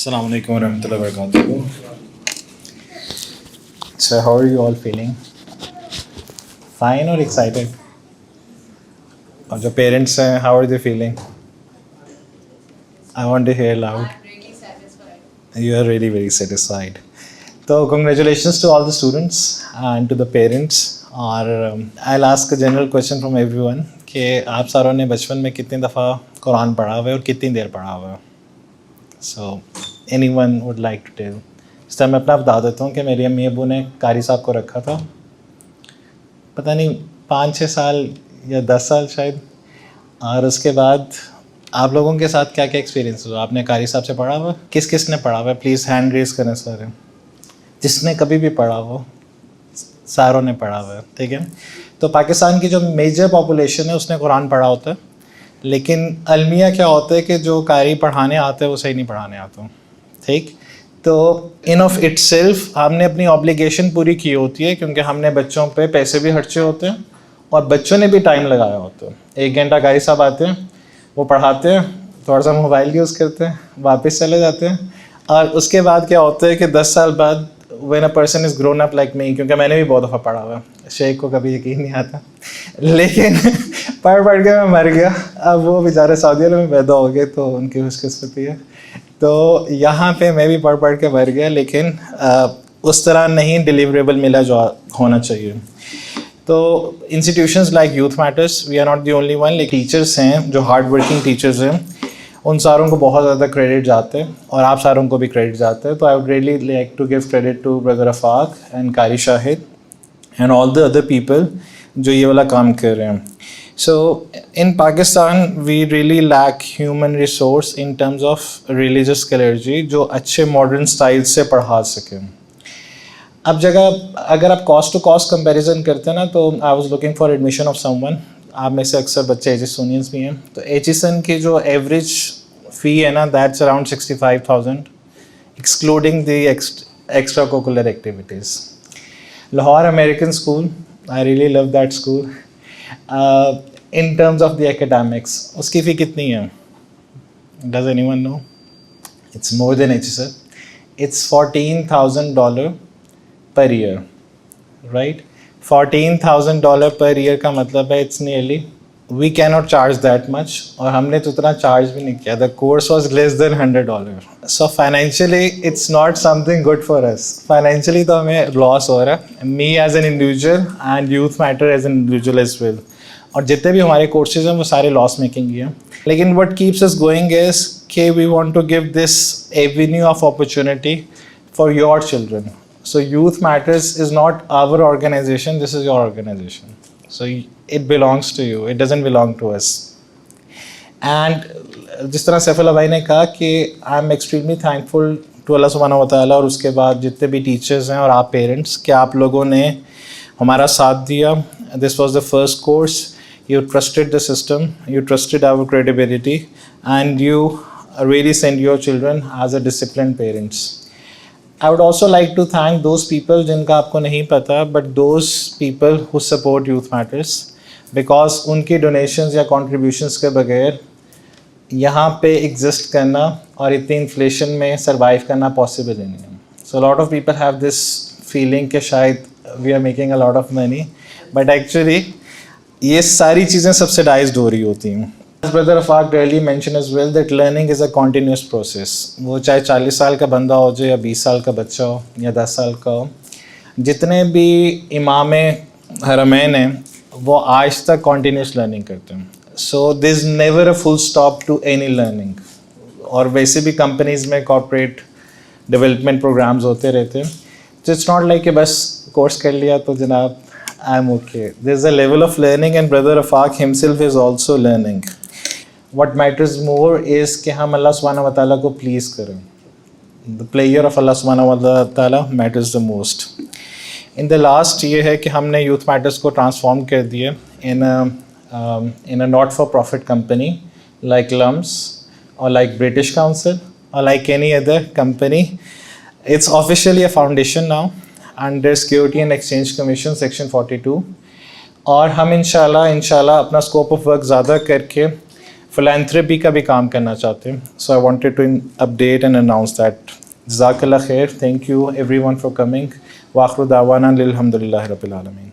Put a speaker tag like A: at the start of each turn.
A: Assalamu alaikum warahmatullahi wabarakatuh. So how are you all feeling? Fine or excited? और जो parents हैं, how are they feeling? I want to hear loud.
B: I'm really satisfied.
A: You are really very satisfied. So congratulations to all the students and to the parents. और I'll ask a general question from everyone कि आप सारों ने बचपन में कितनी दफ़ा कुरान पढ़ा हुआ है और कितनी देर पढ़ा हुआ है? So anyone would like to tell? इस टाइम मैं अपना बता देता हूँ कि मेरी अम्मी अबू ने कारी साहब को रखा था, पता नहीं 5-6 साल या 10 साल शायद। और उसके बाद आप लोगों के साथ क्या क्या एक्सपीरियंस हुआ? आपने कारी साहब से पढ़ा हुआ? किस किस ने पढ़ा हुआ है? प्लीज़ हैंड रेज करें सारे, जिसने कभी भी पढ़ा हो। सारों ने पढ़ा हुआ है, ठीक है। तो पाकिस्तान की जो मेजर पॉपुलेशन है उसने कुरान पढ़ा होता है, लेकिन अलमिया क्या होता है कि जो कारी पढ़ाने आते हैं वो सही नहीं पढ़ाने आता, ठीक। तो इन ऑफ इटसेल्फ हमने अपनी ऑब्लिगेशन पूरी की होती है, क्योंकि हमने बच्चों पे पैसे भी खर्चे होते हैं और बच्चों ने भी टाइम लगाया होता है। 1 घंटा कारी साहब आते हैं, वो पढ़ाते हैं, थोड़ा सा मोबाइल यूज़ करते हैं, वापस चले जाते हैं। और उसके बाद क्या होता है कि 10 साल बाद when a person is grown up like me, क्योंकि मैंने भी बहुत दफ़ा पढ़ा हुआ है, शेख को कभी यकीन नहीं आता, लेकिन पढ़ पढ़ के मैं मर गया। अब वो बेचारे सऊदी अरब में पैदा हो गए तो उनकी खुशकिस्मती है। तो यहाँ पे मैं भी पढ़ पढ़ के मर गया, लेकिन उस तरह नहीं डिलीवरेबल मिला जो होना चाहिए। तो institutions like Youth Matters, we are not the only one. Teachers हैं जो हार्ड वर्किंग टीचर्स हैं, उन सारों को बहुत ज़्यादा क्रेडिट जाते हैं और आप सारों को भी क्रेडिट जाते हैं। तो I would really like to give credit to brother Afaq and Qari Shahid and all the other people जो ये वाला काम कर रहे हैं। So in Pakistan we really lack human resource in terms of religious clergy जो अच्छे मॉडर्न स्टाइल से पढ़ा सकें। अब जगह अगर आप कॉस्ट टू कॉस्ट कंपैरिजन करते हैं ना, तो I was looking for admission of someone, आप में से अक्सर बच्चे एचिसोनियंस भी हैं, तो एचिसन की जो एवरेज फ़ी है ना, that's around 65,000 excluding the extra curricular activities. Lahore American school, I really love that school. In terms of the academics उसकी फ़ी कितनी है? Does anyone know? It's more than Aitchison. It's $14,000 per year, right. $14,000 per year का मतलब है it's nearly, we can not charge that much, और हमने तो उतना चार्ज भी नहीं किया। The course was less than $100। So financially it's not something good for us. Financially तो हमें लॉस हो रहा है, me as an individual and Youth Matter as an individual as well. और जितने भी हमारे कोर्सेज हैं वो सारे लॉस मेकिंग ही हैं, लेकिन what keeps us going is के we want to give this avenue of opportunity for your children. So Youth Matters is not our organization, this is your organization. So it belongs to you, it doesn't belong to us. And जिस तरह सैफुल्लाह भाई ने कहा कि I am extremely thankful to Allah सुब्हानहू व तआला, और उसके बाद जितने भी टीचर्स हैं और आप पेरेंट्स, कि आप लोगों ने हमारा साथ दिया। This was the first course, you trusted the system, you trusted our credibility and you really send your children as a disciplined parents. I would also like to thank those people जिनका आपको नहीं पता, but those people who support Youth Matters, because उनकी donations या contributions के बगैर यहाँ पे exist करना और इतनी inflation में survive करना possible ही नहीं है। So a lot of people have this feeling कि शायद we are making a lot of money, but actually ये सारी चीज़ें subsidized हो रही होती हैं। As Brother Afaq really mentioned as well that learning is a continuous process. वो चाहे 40 साल का बंदा हो जाए या 20 साल का बच्चा हो या 10 साल का हो, जितने भी इमाम हरमैन हैं वो आज तक continuous learning करते हैं। So there's never a full stop to any learning. और वैसे भी कंपनीज में corporate development programs होते रहते हैं, so it's not like कि बस कोर्स कर लिया तो जनाब I'm okay. There's a level of learning and Brother Afaq himself is also learning. What matters more is कि हम अल्लाह सुब्हानहू व तआला को प्लीज़ करें। The pleasure of Allah सुब्हानहू व तआला matters the most. In the last ये है कि हमने Youth Matters को ट्रांसफॉर्म कर दिए in a not for profit company like LUMS or like British Council or like any other company. It's officially a foundation now under Security and Exchange Commission Section 42, और हम इंशाल्लाह अपना scope of work ज़्यादा करके philanthropy का भी काम करना चाहते हैं. So I wanted to update and announce that. जज़ाकल्लाह खैर. Thank you everyone for coming. व आखिर दावाना अनिल हम्दुलिल्लाहि रब्बिल आलमीन.